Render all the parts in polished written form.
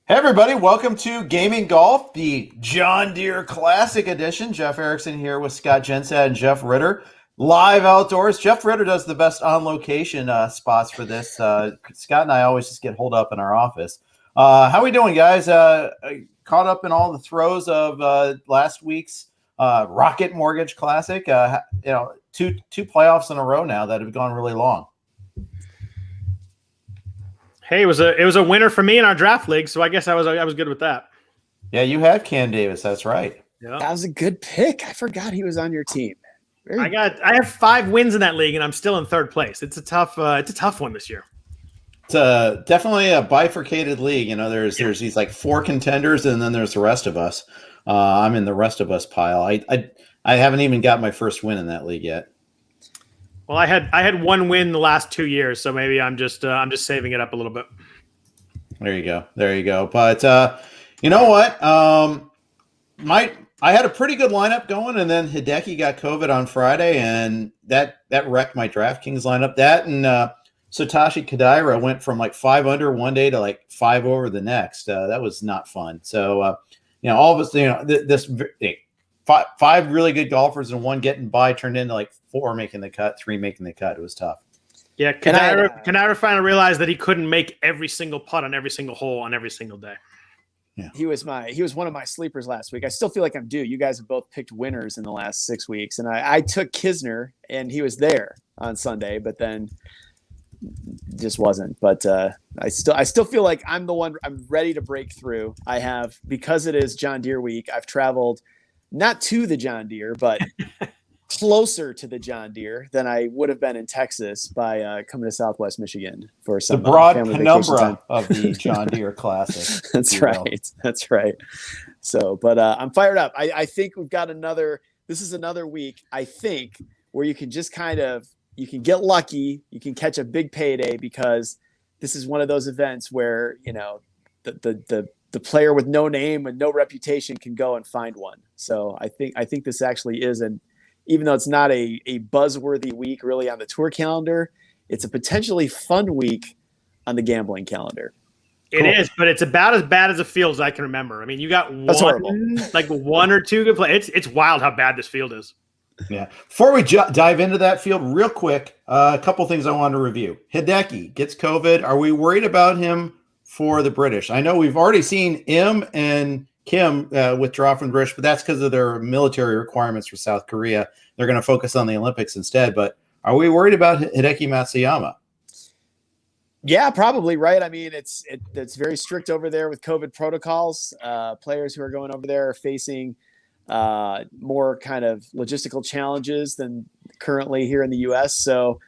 Hey everybody, welcome to Gaming Golf, the John Deere Classic edition. Jeff Erickson here with Scott Jenstad and Jeff Ritter. Live outdoors. Jeff Ritter does the best on-location spots for this. Scott and I always just get holed up in our office. How we doing, guys? Caught up in all the throes of last week's Rocket Mortgage Classic. Two playoffs in a row now that have gone really long. Hey, it was a winner for me in our draft league, so I guess I was good with that. Yeah, you have Cam Davis. That's right. Yeah. That was a good pick. I forgot he was on your team. I have 5 wins in that league, and I'm still in 3rd place. It's a tough one this year. It's definitely a bifurcated league. You know, there's these like 4 contenders, and then there's the rest of us. I'm in the rest of us pile. I haven't even got my first win in that league yet. Well, I had 1 win the last 2 years, so maybe I'm just saving it up a little bit. There you go. But you know what? I had a pretty good lineup going, and then Hideki got COVID on Friday, and that wrecked my DraftKings lineup. That and Satoshi Kodaira went from like 5 under one day to like 5 over the next. That was not fun. So all of us, this 5 really good golfers and 1 getting by turned into like 4 making the cut, 3 making the cut. It was tough. Yeah, Kodaira finally realized that he couldn't make every single putt on every single hole on every single day. Yeah. He was one of my sleepers last week. I still feel like I'm due. You guys have both picked winners in the last 6 weeks, and I took Kisner, and he was there on Sunday, but then just wasn't. But I still feel like I'm the one. I'm ready to break through. I have, because it is John Deere week, I've traveled not to the John Deere, but closer to the John Deere than I would have been in Texas by coming to Southwest Michigan for some the broad family penumbra of the John Deere Classic. That's right. So, but I'm fired up. I think we've got this is another week, I think, where you can just you can get lucky, you can catch a big payday, because this is one of those events where, the player with no name and no reputation can go and find one. So I think this actually is even though it's not a buzzworthy week really on the tour calendar, it's a potentially fun week on the gambling calendar. It is, but it's about as bad as it feels I can remember. I mean, you got one or 2 good players. It's wild how bad this field is. Yeah. Before we dive into that field real quick, a couple things I wanted to review. Hideki gets COVID. Are we worried about him for the British? I know we've already seen him and Kim withdraw from the British, but that's because of their military requirements for South Korea. They're going to focus on the Olympics instead. But are we worried about Hideki Matsuyama? Yeah, probably, right? I mean, it's very strict over there with COVID protocols. Players who are going over there are facing more kind of logistical challenges than currently here in the U.S. So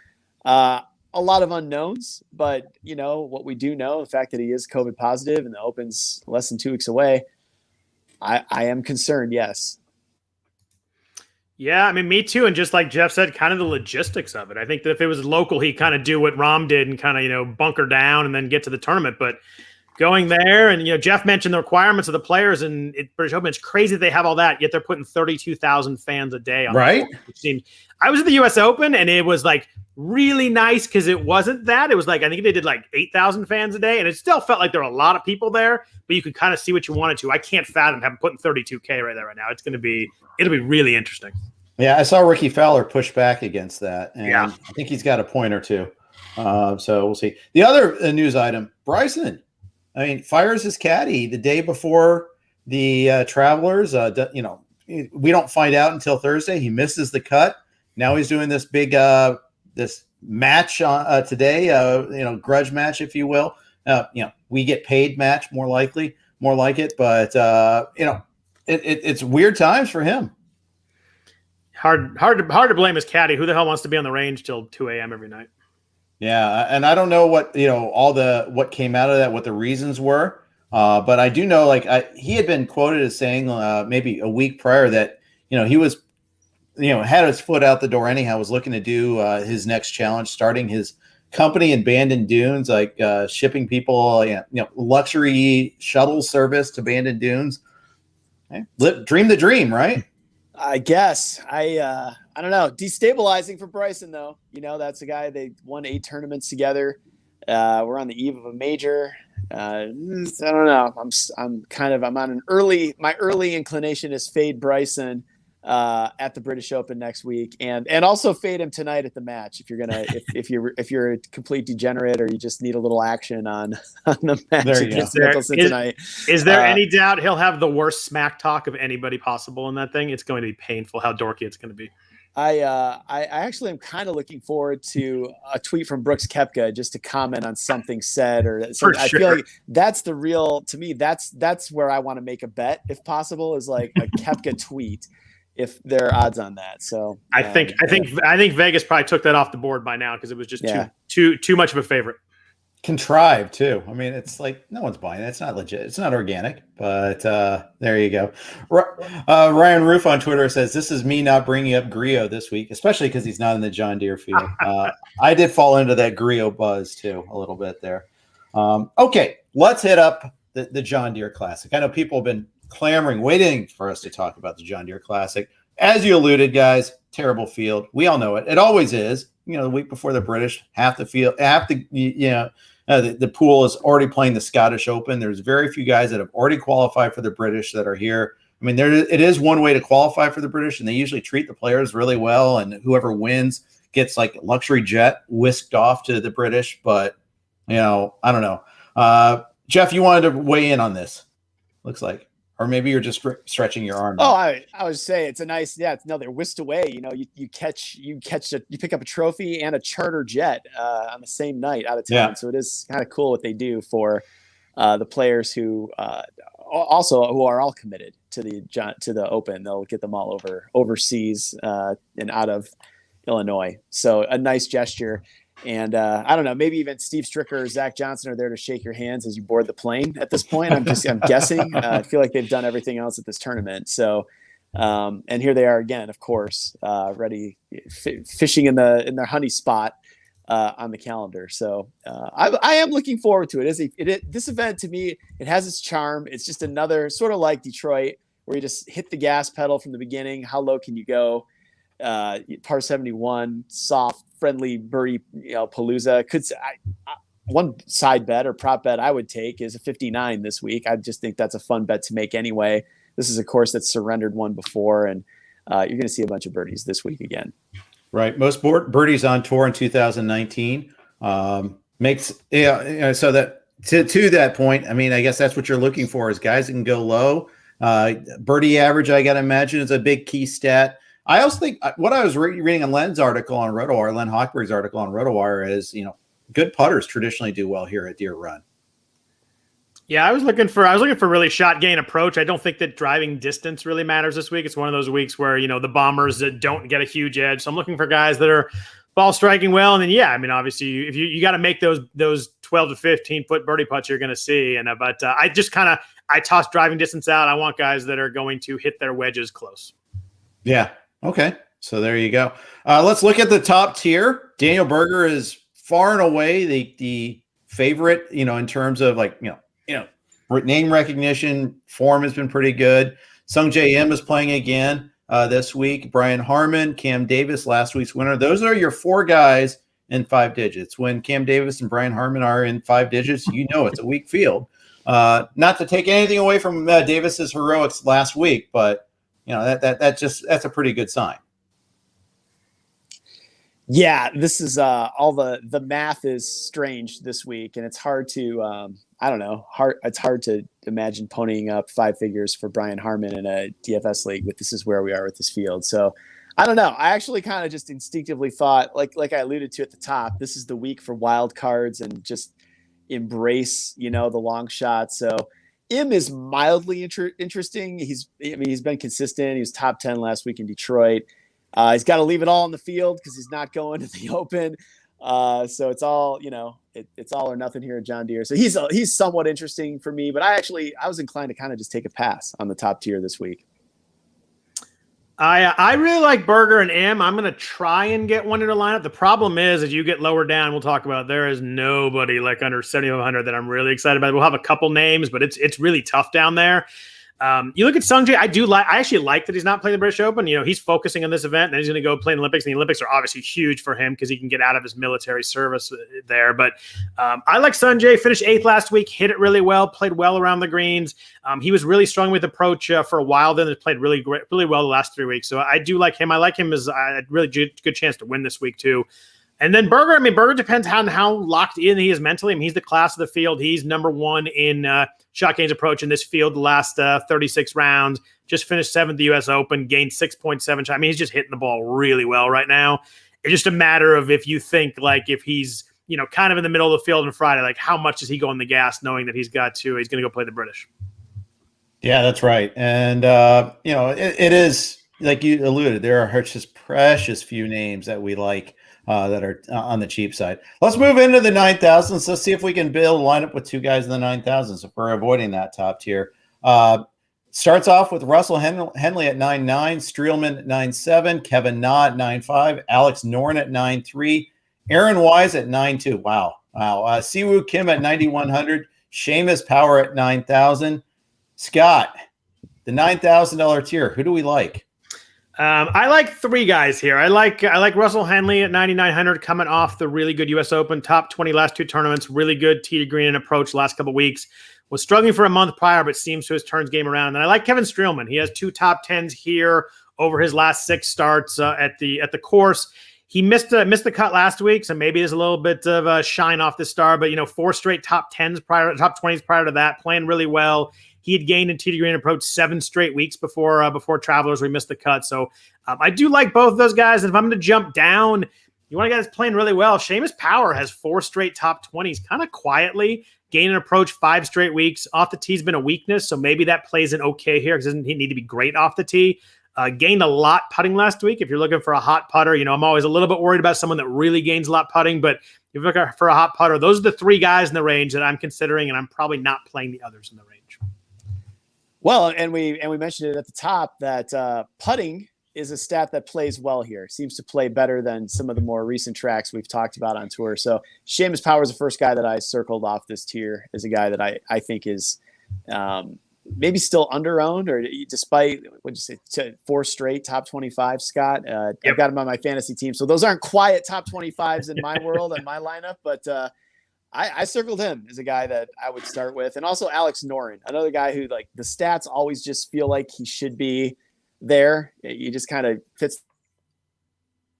a lot of unknowns, but what we do know, the fact that he is COVID positive and the Open's less than 2 weeks away, I am concerned. Yes. Yeah, I mean, me too. And just like Jeff said, kind of the logistics of it. I think that if it was local, he'd kind of do what Rahm did and kind of, bunker down and then get to the tournament. But going there, and Jeff mentioned the requirements of the players, and British Open, it's crazy they have all that, yet they're putting 32,000 fans a day on. Right. I was at the U.S. Open, and it was like really nice because it wasn't that. It was like, I think they did like 8,000 fans a day, and it still felt like there were a lot of people there, but you could kind of see what you wanted to. I can't fathom having putting 32K right there right now. It'll be really interesting. Yeah, I saw Ricky Fowler push back against that, and I think he's got a point or two. So we'll see. The other news item, Bryson, fires his caddy the day before the Travelers. We don't find out until Thursday. He misses the cut. Now he's doing this big this match today, grudge match, if you will. We get paid match, more like it. But it's weird times for him. Hard to blame his caddy. Who the hell wants to be on the range till 2 a.m. every night? Yeah, and I don't know what what came out of that, what the reasons were. But I do know, he had been quoted as saying maybe a week prior that he was had his foot out the door anyhow, was looking to do his next challenge, starting his company in Bandon Dunes, shipping people, luxury shuttle service to Bandon Dunes. Okay. Dream the dream, right? I guess. I don't know. Destabilizing for Bryson, though. That's a guy, they won 8 tournaments together. We're on the eve of a major. I don't know. I'm on my early inclination is fade Bryson at the British Open next week, and also fade him tonight at the match if you're a complete degenerate or you just need a little action on the match against Mickelson tonight. Is there any doubt he'll have the worst smack talk of anybody possible in that thing? It's going to be painful how dorky it's going to be. I actually am kind of looking forward to a tweet from Brooks Koepka just to comment on something said or something. I feel like that's the real, to me, that's where I want to make a bet if possible, is like a Koepka tweet if there are odds on that. So I think Vegas probably took that off the board by now because it was just too much of a favorite. Contrived too. I mean, it's like no one's buying it. It's not legit. It's not organic. But there you go. Ryan Roof on Twitter says this is me not bringing up Griot this week, especially because he's not in the John Deere field. I did fall into that Griot buzz too a little bit there. Okay, let's hit up the John Deere Classic. I know people have been clamoring, waiting for us to talk about the John Deere Classic. As you alluded, guys, terrible field. We all know it. It always is. The week before the British, the pool is already playing the Scottish Open. There's very few guys that have already qualified for the British that are here. I mean, it is one way to qualify for the British, and they usually treat the players really well, and whoever wins gets like a luxury jet whisked off to the British. But, I don't know. Jeff, you wanted to weigh in on this, looks like. Or maybe you're just stretching your arm. Oh, I would say it's a nice, they're whisked away. You pick up a trophy and a charter jet on the same night out of town. Yeah. So it is kind of cool what they do for the players who are all committed to the Open. They'll get them all overseas and out of Illinois. So a nice gesture. And I don't know, maybe even Steve Stricker or Zach Johnson are there to shake your hands as you board the plane at this point. I'm guessing. I feel like they've done everything else at this tournament. So, and here they are again, of course, ready fishing in their honey spot on the calendar. So I am looking forward to it. This event to me, it has its charm. It's just another sort of like Detroit, where you just hit the gas pedal from the beginning. How low can you go? Par 71, soft, friendly birdie, palooza. One side bet or prop bet I would take is a 59 this week. I just think that's a fun bet to make anyway. This is a course that's surrendered one before, and you're going to see a bunch of birdies this week again. Right, most birdies on tour in 2019 makes so that to that point. I mean, I guess that's what you're looking for is guys that can go low. Birdie average, I got to imagine, is a big key stat. I also think what I was reading on Len's article on RotoWire, Len Hochberg's article on RotoWire is, good putters traditionally do well here at Deere Run. Yeah, I was looking for really shot gain approach. I don't think that driving distance really matters this week. It's one of those weeks where, the bombers that don't get a huge edge. So I'm looking for guys that are ball striking well. And then, obviously if you got to make those 12 to 15 foot birdie putts you're going to see. But I just I toss driving distance out. I want guys that are going to hit their wedges close. Yeah. Okay, so there you go. Let's look at the top tier. Daniel Berger is far and away the favorite, in terms of name recognition. Form has been pretty good. Sung J M is playing again this week. Brian Harmon, Cam Davis, last week's winner. Those are your four guys in 5 digits. When Cam Davis and Brian Harmon are in 5 digits, it's a weak field. Not to take anything away from Davis's heroics last week, but that's a pretty good sign. Yeah, this is all the math is strange this week, and it's hard to it's hard to imagine ponying up 5 figures for Brian Harmon in a DFS league, but this is where we are with this field. So I don't know. I actually kind of just instinctively thought, like I alluded to at the top, this is the week for wild cards and just embrace, the long shot. So Im is mildly interesting. He's been consistent. He was top 10 last week in Detroit. He's got to leave it all on the field because he's not going to the Open. So it's all, it's all or nothing here at John Deere. So he's somewhat interesting for me, but I was inclined to kind of just take a pass on the top tier this week. I really like Berger and M. I'm going to try and get one in the lineup. The problem is, as you get lower down, we'll talk about, there is nobody like under 7,500 that I'm really excited about. We'll have a couple names, but it's really tough down there. You look at Sungjae. I actually like that he's not playing the British Open. He's focusing on this event, and he's going to go play in the Olympics. And the Olympics are obviously huge for him because he can get out of his military service there. But I like Sungjae. Finished 8th last week, hit it really well, played well around the greens. He was really strong with approach for a while. Then has played really well the last 3 weeks. So I do like him. I like him as a really good chance to win this week too. And then Berger, Berger depends on how locked in he is mentally. He's the class of the field. He's number one in shot gains approach in this field the last 36 rounds. Just finished 7th at the U.S. Open, gained 6.7 shots. He's just hitting the ball really well right now. It's just a matter of if you think, if he's, kind of in the middle of the field on Friday, how much does he go on the gas knowing that he's going to go play the British? Yeah, that's right. And, it is, like you alluded, there are just precious few names that we like. That are on the cheap side. Let's move into the 9,000s. Let's see if we can build a lineup with 2 guys in the 9,000s if we're avoiding that top tier. Starts off with Russell Henley at 9.9, Streelman at 9.7, Kevin Na at 9.5, Alex Noren at 9.3, Aaron Wise at 9.2. Wow. Siwoo Kim at 9,100, Seamus Power at 9,000. Scott, the $9,000 tier. Who do we like? I like 3 guys here. I like Russell Henley at 9,900 coming off the really good U.S. Open, top 20 last 2 tournaments, really good tee to green and approach last couple of weeks. Was struggling for a month prior, but seems to have turned his game around. And I like Kevin Streelman. He has 2 top 10s here over his last 6 starts at the course. He missed the cut last week, so maybe there's a little bit of a shine off the star. But 4 straight top 10s top 20s prior to that, playing really well. He had gained in tee to green approach 7 straight weeks before Travelers. We missed the cut. So I do like both of those guys. And if I'm going to jump down, you want a guy that's playing really well. Seamus Power has 4 straight top 20s, kind of quietly. Gain and approach 5 straight weeks. Off the tee's been a weakness, so maybe that plays in okay here because he doesn't need to be great off the tee. Gained a lot putting last week. If you're looking for a hot putter, I'm always a little bit worried about someone that really gains a lot putting. But if you're looking for a hot putter, those are the 3 guys in the range that I'm considering, and I'm probably not playing the others in the range. Well, and we mentioned it at the top that putting is a stat that plays well here. Seems to play better than some of the more recent tracks we've talked about on tour. So Seamus Power is the first guy that I circled off this tier as a guy that I think is maybe still under-owned, or despite, what'd you say, 4 straight top 25, Scott. Yep. I've got him on my fantasy team. So those aren't quiet top 25s in my world and my lineup, but I circled him as a guy that I would start with. And also Alex Noren, another guy who, the stats always just feel like he should be there. He just kind of fits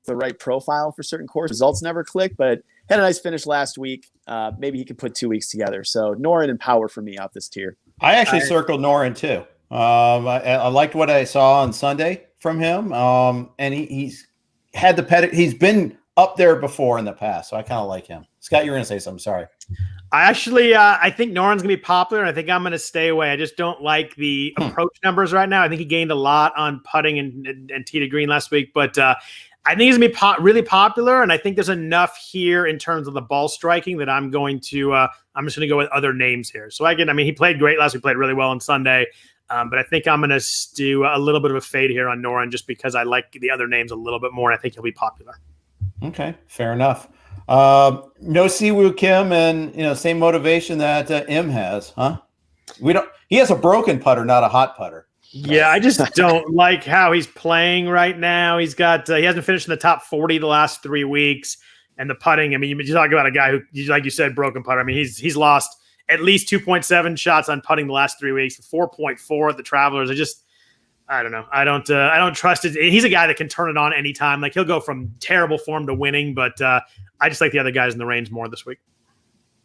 the right profile for certain course. Results never click, but had a nice finish last week. Maybe he could put 2 weeks together. So Noren and Power for me off this tier. I actually circled Noren too. I liked what I saw on Sunday from him. And he's had he's been up there before in the past, so I kind of like him. Scott, you were going to say something. Sorry. I think Noren's going to be popular, and I think I'm going to stay away. I just don't like the approach numbers right now. I think he gained a lot on putting and tee to green last week, but I think he's going to be really popular, and I think there's enough here in terms of the ball striking that I'm going to I'm just going to go with other names here. So he played great last week, played really well on Sunday, but I think I'm going to do a little bit of a fade here on Noren just because I like the other names a little bit more, and I think he'll be popular. Okay, fair enough. No Siwoo Kim, and same motivation that M has, huh? He has a broken putter, not a hot putter. Yeah, I just don't like how he's playing right now. He's got he hasn't finished in the top 40 the last 3 weeks, and the putting. You talk about a guy who, like you said, broken putter. He's lost at least 2.7 shots on putting the last 3 weeks, 4.4 at the Travelers. I don't know. I don't trust it. He's a guy that can turn it on anytime. He'll go from terrible form to winning, but I just like the other guys in the range more this week.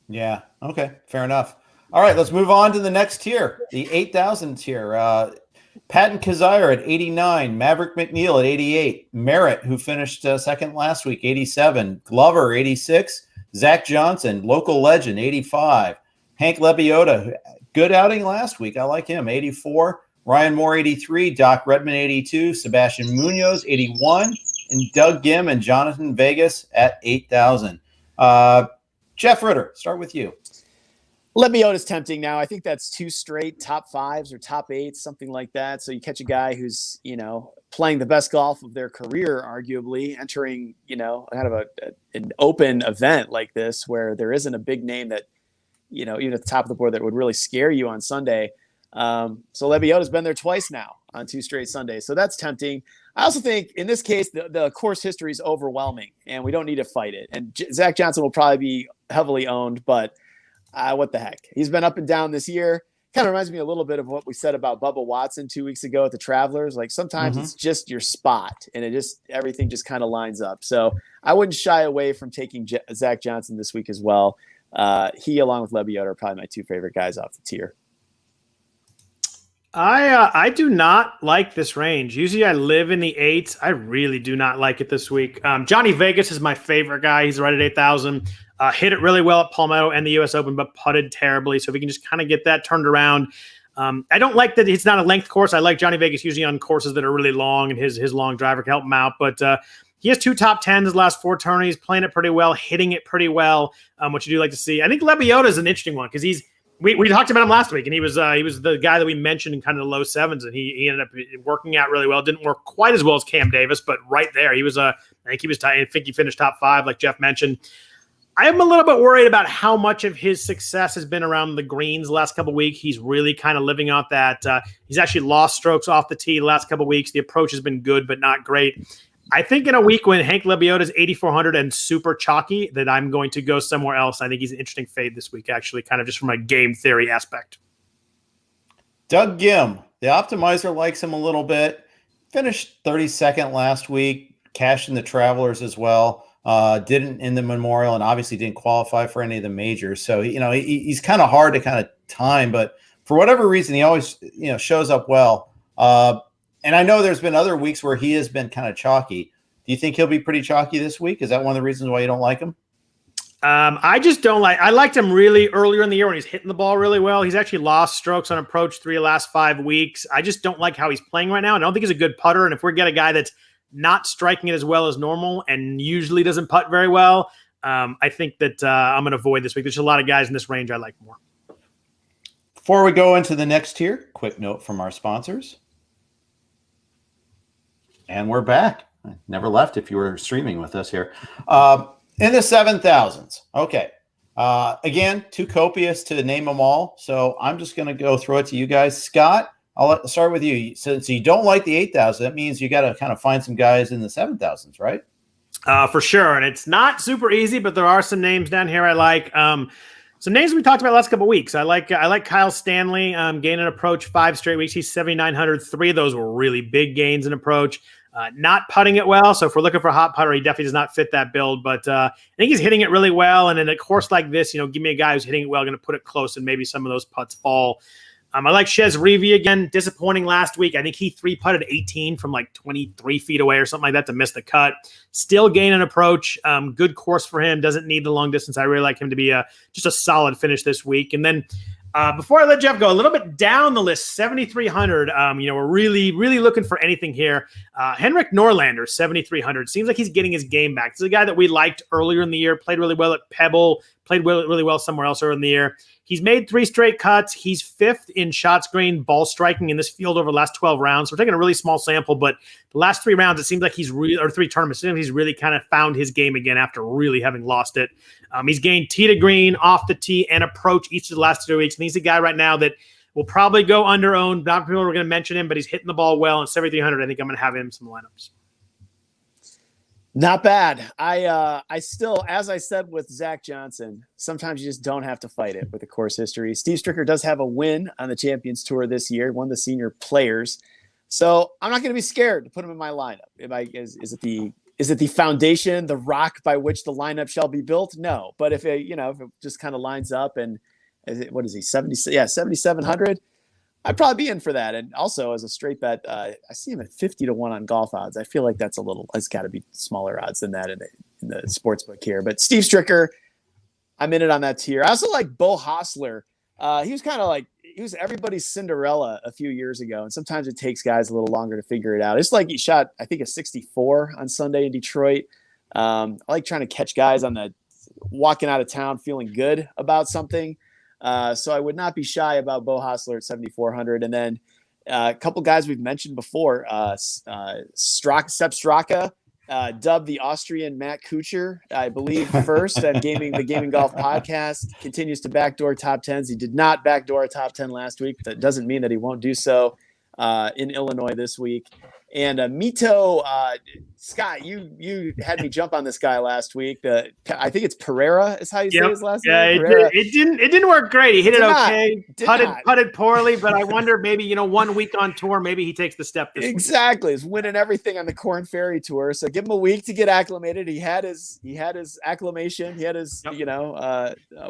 Yeah. Okay. Fair enough. All right. Let's move on to the next tier, the 8,000 tier. Patton Kizzire at 89, Maverick McNeil at 88, Merritt, who finished second last week, 87, Glover, 86, Zach Johnson, local legend, 85, Hank Lebioda, good outing last week. I like him, 84. Ryan Moore, 83, Doc Redman, 82, Sebastian Munoz, 81, and Doug Gim and Jonathan Vegas at 8,000. Jeff Ritter, start with you. Lebioda's tempting now. I think that's 2 straight top 5s or top 8s, something like that. So you catch a guy who's, playing the best golf of their career, arguably, entering, kind of an open event like this where there isn't a big name that, even at the top of the board that would really scare you on Sunday. So Lebiota's been there twice now on 2 straight Sundays. So that's tempting. I also think in this case, the course history is overwhelming and we don't need to fight it. And Zach Johnson will probably be heavily owned, but what the heck? He's been up and down this year. Kind of reminds me a little bit of what we said about Bubba Watson 2 weeks ago at the Travelers. Like sometimes it's just your spot and everything just kind of lines up. So I wouldn't shy away from taking Zach Johnson this week as well. He, along with Lebioda, are probably my 2 favorite guys off the tier. I do not like this range. Usually I live in the 8s. I really do not like it this week. Johnny Vegas is my favorite guy. He's right at 8,000. Hit it really well at Palmetto and the U.S. Open, but putted terribly. So if we can just kind of get that turned around. I don't like that it's not a length course. I like Johnny Vegas usually on courses that are really long, and his long driver can help him out. But he has 2 top 10s his last 4 tourneys, playing it pretty well, hitting it pretty well, which you do like to see. I think Lebioda is an interesting one because we talked about him last week, and he was the guy that we mentioned in kind of the low 7s, and he ended up working out really well. Didn't work quite as well as Cam Davis, but right there. He was I think he finished top 5, like Jeff mentioned. I am a little bit worried about how much of his success has been around the greens the last couple of weeks. He's really kind of living out that. He's actually lost strokes off the tee the last couple of weeks. The approach has been good, but not great. I think in a week when Hank Lebioda is 8,400 and super chalky, that I'm going to go somewhere else. I think he's an interesting fade this week, actually, kind of just from a game theory aspect. Doug Gim, the optimizer, likes him a little bit. Finished 32nd last week, cashed in the Travelers as well. Didn't in the Memorial, and obviously didn't qualify for any of the majors. So, he's kind of hard to kind of time, but for whatever reason, he always, shows up well. And I know there's been other weeks where he has been kind of chalky. Do you think he'll be pretty chalky this week? Is that one of the reasons why you don't like him? I just don't I liked him really earlier in the year when he's hitting the ball really well. He's actually lost strokes on approach 3 of the last 5 weeks. I just don't like how he's playing right now. And I don't think he's a good putter. And if we get a guy that's not striking it as well as normal and usually doesn't putt very well, I think that I'm going to avoid this week. There's a lot of guys in this range I like more. Before we go into the next tier, quick note from our sponsors. And we're back. I never left if you were streaming with us here. In the 7,000s. Okay. Again, too copious to name them all. So I'm just going to throw it to you guys. Scott, I'll start with you. Since you don't like the 8,000, that means you got to kind of find some guys in the 7,000s, right? For sure. And it's not super easy, but there are some names down here I like. Some names we talked about last couple of weeks. I like Kyle Stanley gaining approach 5 straight weeks. He's 7,900. 3 of those were really big gains in approach. Not putting it well. So if we're looking for a hot putter, he definitely does not fit that build. But I think he's hitting it really well. And in a course like this, give me a guy who's hitting it well, going to put it close, and maybe some of those putts fall. I like Chez Reavie again. Disappointing last week. I think he 3-putted 18 from like 23 feet away or something like that to miss the cut. Still gaining approach. Good course for him. Doesn't need the long distance. I really like him to be just a solid finish this week. And then before I let Jeff go, a little bit down the list, 7,300. We're really, really looking for anything here. Henrik Norlander, 7,300. Seems like he's getting his game back. This is a guy that we liked earlier in the year, played really well at Pebble, played really well somewhere else earlier in the year. He's made 3 straight cuts. He's 5th in shots gained ball striking in this field over the last 12 rounds. So we're taking a really small sample, but the last 3 rounds, it seems like he's really, or 3 tournaments, it seems like he's really kind of found his game again after really having lost it. He's gained tee to green, off the tee, and approach each of the last 2 weeks. And he's a guy right now that will probably go under owned. Not people are going to mention him, but he's hitting the ball well. And 7,300, I think I'm going to have him in some lineups. Not bad. I still, as I said with Zach Johnson, sometimes you just don't have to fight it with the course history. Steve Stricker does have a win on the Champions Tour this year, won the Senior Players. So I'm not going to be scared to put him in my lineup. Is it the foundation, the rock by which the lineup shall be built? No. But if it just kind of lines up and what is he, 7,700? I'd probably be in for that. And also as a straight bet, I see him at 50 to 1 on golf odds. I feel like it's got to be smaller odds than that in the sports book here. But Steve Stricker, I'm in it on that tier. I also like Bo Hostler. He was everybody's Cinderella a few years ago. And sometimes it takes guys a little longer to figure it out. It's like he shot, I think, a 64 on Sunday in Detroit. I like trying to catch guys on walking out of town feeling good about something. So I would not be shy about Bo Hostler at 7,400. And then a couple guys we've mentioned before, Sepp Straka. dubbed the Austrian Matt Kuchar, I believe, first at the Gaming Golf podcast, continues to backdoor top 10s. He did not backdoor a top 10 last week. That doesn't mean that he won't do so in Illinois this week. And Mito, Scott, you had me jump on this guy last week. I think it's Pereira is how you say his last name. Yeah, it didn't work great. He hit it okay, putted poorly, but I wonder maybe 1 week on tour, maybe he takes the step this exactly. He's winning everything on the Corn Ferry Tour, so give him a week to get acclimated. He had his acclimation. He had his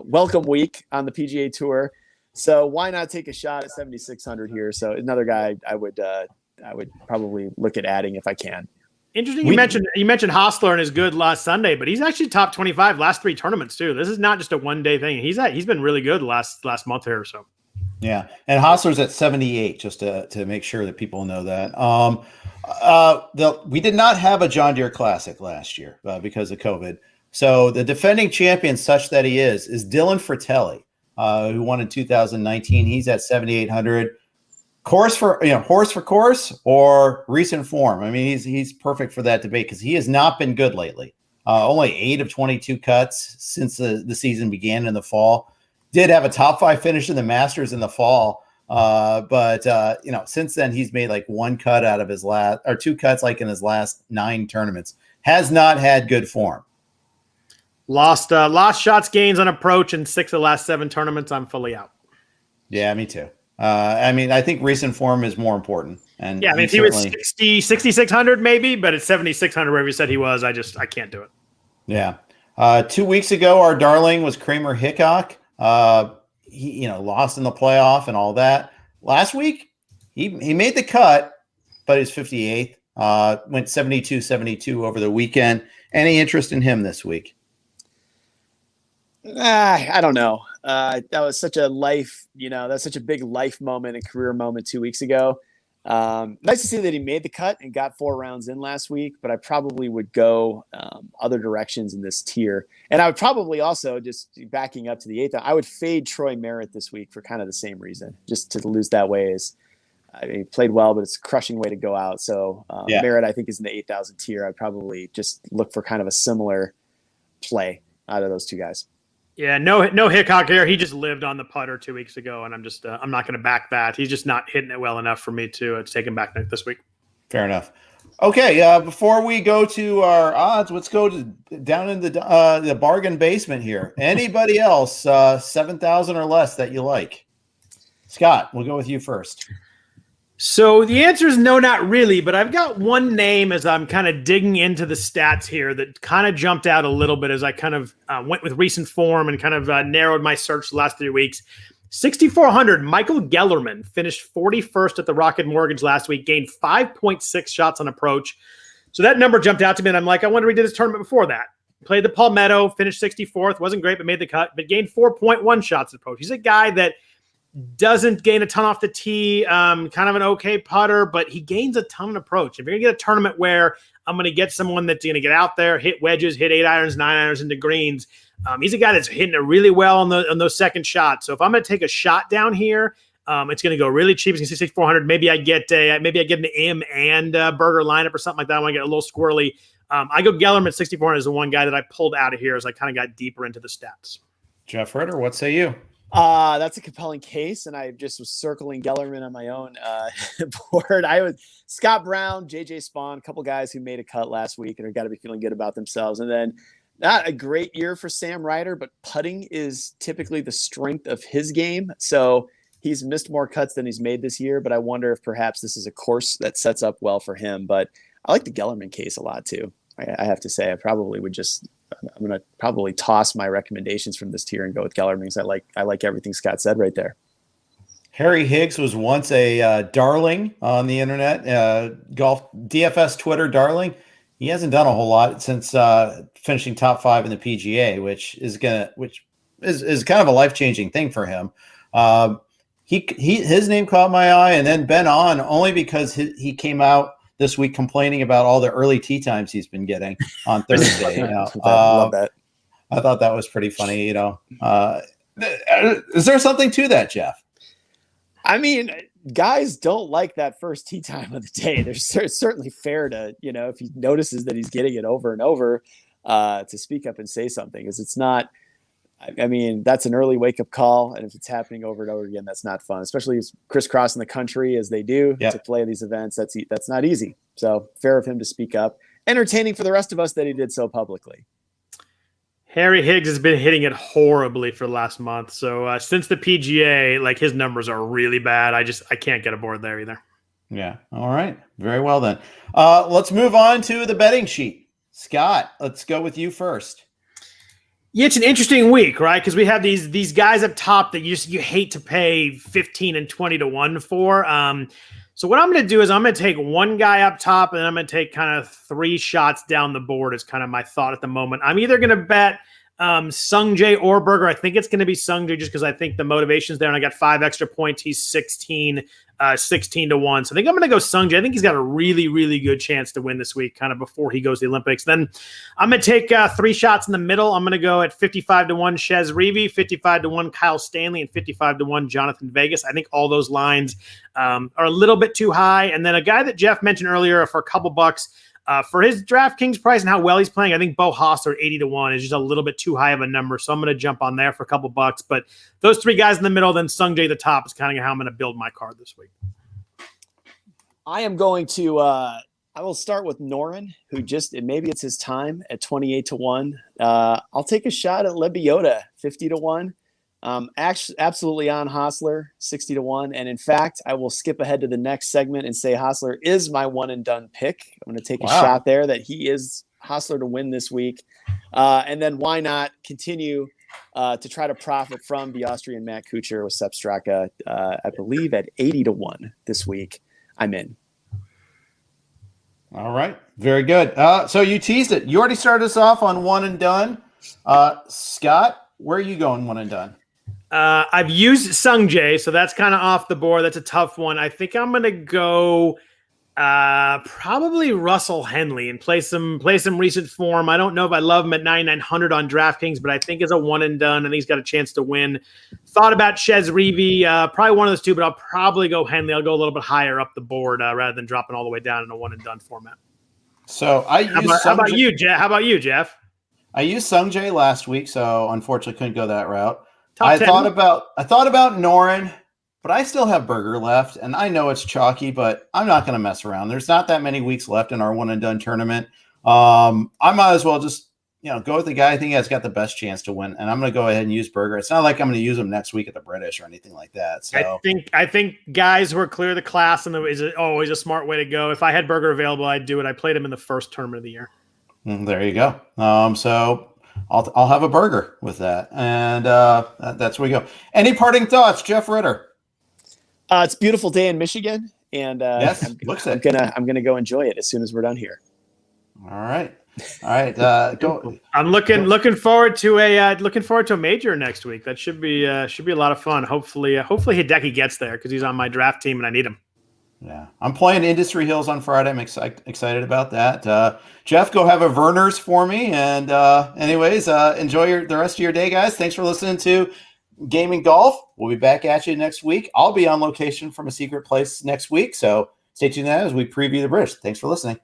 welcome week on the PGA Tour. So why not take a shot at 7,600 here? So another guy I would probably look at adding if I can. Interesting. You mentioned Hostler and his good last Sunday, but he's actually top 25 last 3 tournaments too. This is not just a one-day thing. He's been really good last month here or so. Yeah, and Hostler's at 78, just to make sure that people know that. We did not have a John Deere Classic last year because of COVID. So the defending champion, such that he is Dylan Fratelli, who won in 2019. He's at 7,800. Horse for course or recent form. I mean, he's perfect for that debate because he has not been good lately. Only 8 of 22 cuts since the season began in the fall. Did have a top 5 finish in the Masters in the fall, but since then he's made like 1 cut out of his last, or 2 cuts like in his last 9 tournaments. Has not had good form. Lost shots gains on approach in 6 of the last 7 tournaments. I'm fully out. Yeah, me too. I think recent form is more important. And yeah, if he was 6,600 maybe, but at 7,600 wherever you said he was, I can't do it. Yeah. 2 weeks ago, our darling was Kramer Hickok. He lost in the playoff and all that. Last week, he made the cut, but he's 58th. Went 72-72 over the weekend. Any interest in him this week? I don't know. That was such a that's such a big life moment and career moment 2 weeks ago. Nice to see that he made the cut and got 4 rounds in last week, but I probably would go other directions in this tier. And I would probably also, just backing up to the 8th, I would fade Troy Merritt this week for kind of the same reason, just to lose that way. He played well, but it's a crushing way to go out. So Merritt, I think, is in the 8,000 tier. I'd probably just look for kind of a similar play out of those 2 guys. Yeah, no Hickok here. He just lived on the putter 2 weeks ago, and I'm not going to back that. He's just not hitting it well enough for me to take him back this week. Fair enough. Okay, before we go to our odds, let's go down in the bargain basement here. Anybody else 7,000 or less that you like? Scott, we'll go with you first. So the answer is no, not really, but I've got one name as I'm kind of digging into the stats here that kind of jumped out a little bit as I kind of went with recent form and kind of narrowed my search the last 3 weeks. 6,400, Michael Gellerman finished 41st at the Rocket Mortgage last week, gained 5.6 shots on approach. So that number jumped out to me, and I'm like, I wonder if he did this tournament before that. Played the Palmetto, finished 64th, wasn't great, but made the cut, but gained 4.1 shots on approach. He's a guy that doesn't gain a ton off the tee, kind of an okay putter, but he gains a ton of approach. If you're going to get a tournament where I'm going to get someone that's going to get out there, hit wedges, hit 8 irons, 9 irons into greens, he's a guy that's hitting it really well on those second shots. So if I'm going to take a shot down here, it's going to go really cheap. It's going to 6,400. Maybe I get an M and Burger lineup or something like that. I want to get a little squirrely. I go Gellerman at 6,400 is the one guy that I pulled out of here as I kind of got deeper into the stats. Jeff Ritter, what say you? That's a compelling case, and I just was circling Gellerman on my own board. I was Scott Brown, JJ Spawn, a couple guys who made a cut last week and are got to be feeling good about themselves. And then not a great year for Sam Ryder, but putting is typically the strength of his game. So he's missed more cuts than he's made this year, but I wonder if perhaps this is a course that sets up well for him. But I like the Gellerman case a lot too. I have to say, I'm going to probably toss my recommendations from this tier and go with Gellerman because I like everything Scott said right there. Harry Higgs was once a darling on the internet, golf DFS Twitter darling. He hasn't done a whole lot since finishing top 5 in the PGA, which is kind of a life-changing thing for him. His name caught my eye, and then Ben On only because he came out this week complaining about all the early tee times he's been getting on Thursday. Love that. I thought that was pretty funny. Is there something to that, Jeff? I mean, guys don't like that first tee time of the day. There's certainly fair to, if he notices that he's getting it over and over, to speak up and say something, because it's not. I mean, that's an early wake up call, and if it's happening over and over again, that's not fun. Especially as crisscrossing the country as they do to play these events. That's not easy. So fair of him to speak up. Entertaining for the rest of us that he did so publicly. Harry Higgs has been hitting it horribly for the last month. So since the PGA, like, his numbers are really bad. I can't get aboard there either. Yeah. All right. Very well then. Let's move on to the betting sheet. Scott, let's go with you first. Yeah, it's an interesting week, right? Because we have these guys up top that you hate to pay 15 and 20 to 1 for. So what I'm going to do is I'm going to take one guy up top, and then I'm going to take kind of 3 shots down the board is kind of my thought at the moment. I'm either going to bet Sungjae or Berger. I think it's going to be Sungjae just because I think the motivation's there, and I got 5 extra points. He's 16 to 1. So I think I'm going to go Sungjae. I think he's got a really, really good chance to win this week, kind of before he goes to the Olympics. Then I'm going to take 3 shots in the middle. I'm going to go at 55 to 1 Chez Reavie, 55 to 1 Kyle Stanley, and 55 to 1 Jonathan Vegas. I think all those lines are a little bit too high. And then a guy that Jeff mentioned earlier for a couple bucks, for his DraftKings price and how well he's playing, I think Bo Hostler 80 to 1 is just a little bit too high of a number. So I'm going to jump on there for a couple bucks. But those 3 guys in the middle, then Sungjae the top is kind of how I'm going to build my card this week. I am going to I will start with Noren, who maybe it's his time at 28 to 1. I'll take a shot at Lebioda, 50 to 1. Absolutely on Hostler, 60 to 1. And in fact, I will skip ahead to the next segment and say Hostler is my one and done pick. I'm going to take a shot there that he is Hostler to win this week. And then why not continue to try to profit from the Austrian Matt Kuchar with Sepp Straka, I believe at 80 to 1 this week. I'm in. All right. Very good. So you teased it. You already started us off on one and done. Scott, where are you going one and done? I've used Sungjae, so that's kind of off the board. That's a tough one. I think I'm going to go probably Russell Henley and play some recent form. I don't know if I love him at 9,900 on DraftKings, but I think it's a one and done. I think he's got a chance to win. Thought about Chez Reavie, probably one of those two, but I'll probably go Henley. I'll go a little bit higher up the board rather than dropping all the way down in a one and done format. So how about you, Jeff? I used Sungjae last week, so unfortunately couldn't go that route. Top I 10. thought about Noren, but I still have Berger left, and I know it's chalky, but I'm not going to mess around. There's not that many weeks left in our one and done tournament. I might as well just go with the guy I think has got the best chance to win, and I'm going to go ahead and use Berger. It's not like I'm going to use him next week at the British or anything like that. So I think guys who are clear of the class is always a smart way to go. If I had Berger available, I'd do it. I played him in the first tournament of the year. There you go. So I'll have a Berger with that, and that's where we go. Any parting thoughts, Jeff Ritter? It's a beautiful day in Michigan, and yes, I'm gonna go enjoy it as soon as we're done here. All right. Go. I'm looking forward to a major next week. That should be a lot of fun. Hopefully Hideki gets there because he's on my draft team and I need him. Yeah, I'm playing Industry Hills on Friday. I'm excited about that. Jeff, go have a Verner's for me. And anyways, enjoy the rest of your day, guys. Thanks for listening to Gaming Golf. We'll be back at you next week. I'll be on location from a secret place next week, so stay tuned as we preview the British. Thanks for listening.